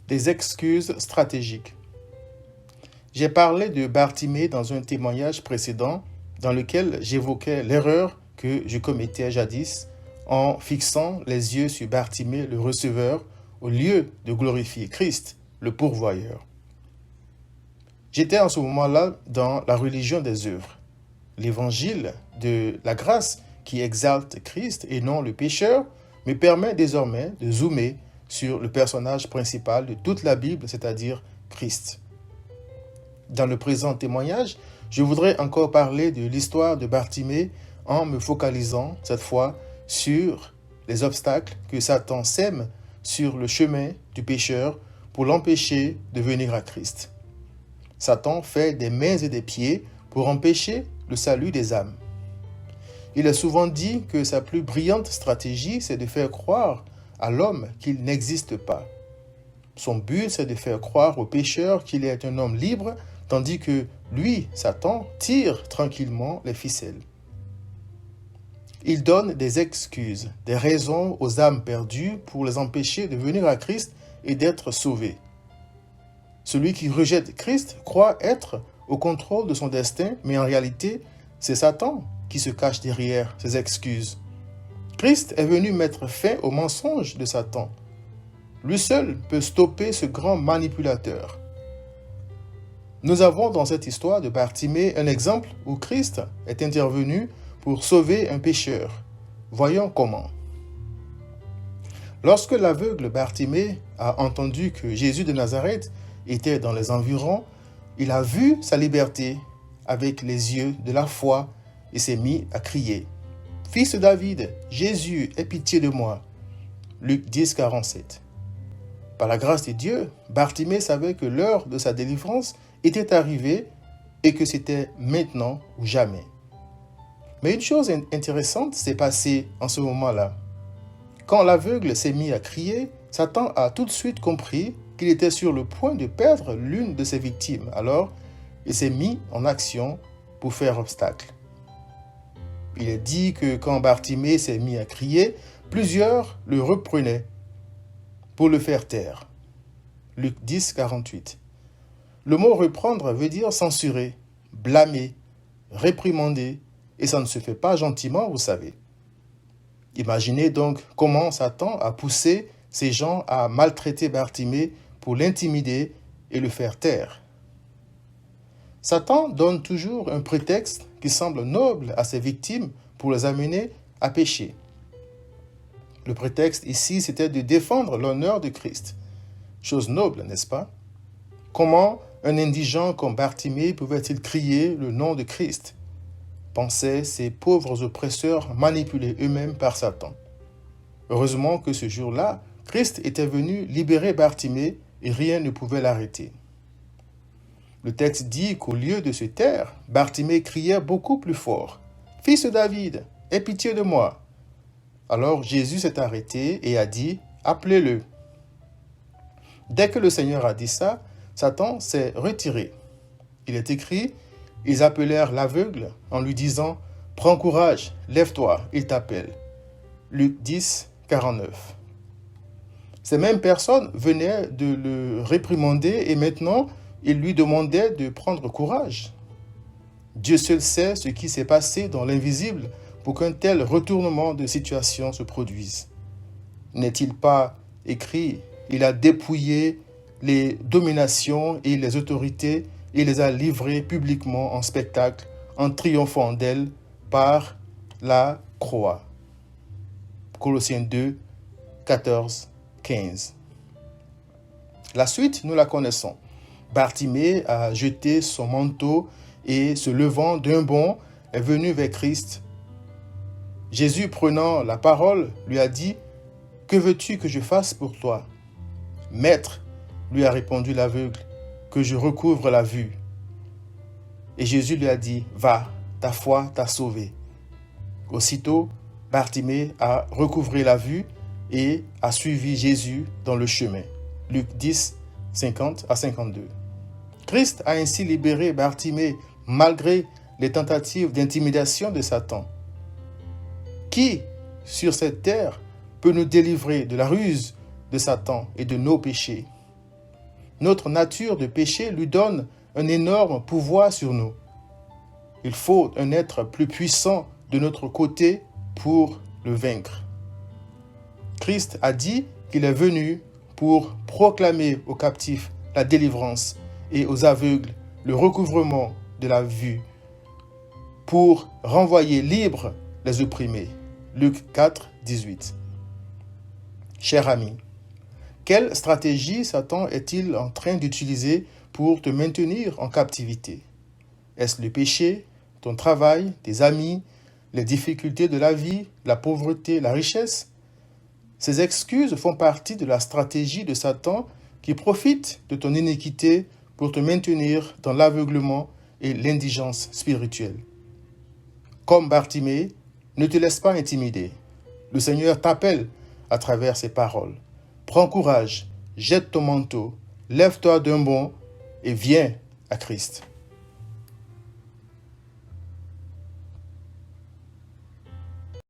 Des excuses stratégiques. J'ai parlé de Bartimée dans un témoignage précédent dans lequel j'évoquais l'erreur que je commettais jadis en fixant les yeux sur Bartimée le receveur au lieu de glorifier Christ, le pourvoyeur. J'étais en ce moment-là dans la religion des œuvres, l'évangile de la grâce qui exalte Christ et non le pécheur me permet désormais de zoomer sur le personnage principal de toute la Bible, c'est-à-dire Christ. Dans le présent témoignage, je voudrais encore parler de l'histoire de Bartimée en me focalisant cette fois sur les obstacles que Satan sème sur le chemin du pécheur pour l'empêcher de venir à Christ. Satan fait des mains et des pieds pour empêcher le salut des âmes. Il est souvent dit que sa plus brillante stratégie, c'est de faire croire à l'homme qu'il n'existe pas. Son but, c'est de faire croire au pécheur qu'il est un homme libre, tandis que lui, Satan, tire tranquillement les ficelles. Il donne des excuses, des raisons aux âmes perdues pour les empêcher de venir à Christ et d'être sauvées. Celui qui rejette Christ croit être au contrôle de son destin, mais en réalité, c'est Satan qui se cache derrière ces excuses. Christ est venu mettre fin au mensonge de Satan. Lui seul peut stopper ce grand manipulateur. Nous avons dans cette histoire de Bartimée un exemple où Christ est intervenu pour sauver un pécheur. Voyons comment. Lorsque l'aveugle Bartimée a entendu que Jésus de Nazareth était dans les environs, il a vu sa liberté avec les yeux de la foi et s'est mis à crier. « Fils de David, Jésus, aie pitié de moi. » Luc 10, 47. Par la grâce de Dieu, Bartimée savait que l'heure de sa délivrance était arrivée et que c'était maintenant ou jamais. Mais une chose intéressante s'est passée en ce moment-là. Quand l'aveugle s'est mis à crier, Satan a tout de suite compris qu'il était sur le point de perdre l'une de ses victimes. Alors, il s'est mis en action pour faire obstacle. Il est dit que quand Bartimée s'est mis à crier, plusieurs le reprenaient pour le faire taire. Luc 10, 48. Le mot reprendre veut dire censurer, blâmer, réprimander, et ça ne se fait pas gentiment, vous savez. Imaginez donc comment Satan a poussé ces gens à maltraiter Bartimée pour l'intimider et le faire taire. Satan donne toujours un prétexte qui semble noble à ses victimes pour les amener à pécher. Le prétexte ici, c'était de défendre l'honneur de Christ. Chose noble, n'est-ce pas? Comment un indigent comme Bartimée pouvait-il crier le nom de Christ? Pensaient ces pauvres oppresseurs manipulés eux-mêmes par Satan. Heureusement que ce jour-là, Christ était venu libérer Bartimée et rien ne pouvait l'arrêter. Le texte dit qu'au lieu de se taire, Bartimée criait beaucoup plus fort. « Fils de David, aie pitié de moi !» Alors Jésus s'est arrêté et a dit « Appelez-le !» Dès que le Seigneur a dit ça, Satan s'est retiré. Il est écrit « Ils appelèrent l'aveugle en lui disant « Prends courage, lève-toi, il t'appelle. » Luc 10, 49. Ces mêmes personnes venaient de le réprimander et maintenant, ils lui demandaient de prendre courage. Dieu seul sait ce qui s'est passé dans l'invisible pour qu'un tel retournement de situation se produise. N'est-il pas écrit « Il a dépouillé les dominations et les autorités et les a livrées publiquement en spectacle en triomphant d'elles par la croix. » Colossiens 2, 14, 15. La suite, nous la connaissons. Bartimée a jeté son manteau et, se levant d'un bond, est venu vers Christ. Jésus, prenant la parole, lui a dit « Que veux-tu que je fasse pour toi ?» « Maître, lui a répondu l'aveugle, que je recouvre la vue. » Et Jésus lui a dit « Va, ta foi t'a sauvé. » Aussitôt, Bartimée a recouvré la vue et a suivi Jésus dans le chemin. Luc 10, 50 à 52. Christ a ainsi libéré Bartimée malgré les tentatives d'intimidation de Satan. Qui, sur cette terre, peut nous délivrer de la ruse de Satan et de nos péchés? notre nature de péché lui donne un énorme pouvoir sur nous. Il faut un être plus puissant de notre côté pour le vaincre. Christ a dit qu'il est venu pour proclamer aux captifs la délivrance et aux aveugles le recouvrement de la vue, pour renvoyer libres les opprimés. Luc 4, 18. Cher ami, quelle stratégie Satan est-il en train d'utiliser pour te maintenir en captivité? Est-ce le péché, ton travail, tes amis, les difficultés de la vie, la pauvreté, la richesse? Ces excuses font partie de la stratégie de Satan qui profite de ton iniquité pour te maintenir dans l'aveuglement et l'indigence spirituelle. Comme Bartimée, ne te laisse pas intimider. Le Seigneur t'appelle à travers ses paroles. Prends courage, jette ton manteau, lève-toi d'un bond et viens à Christ.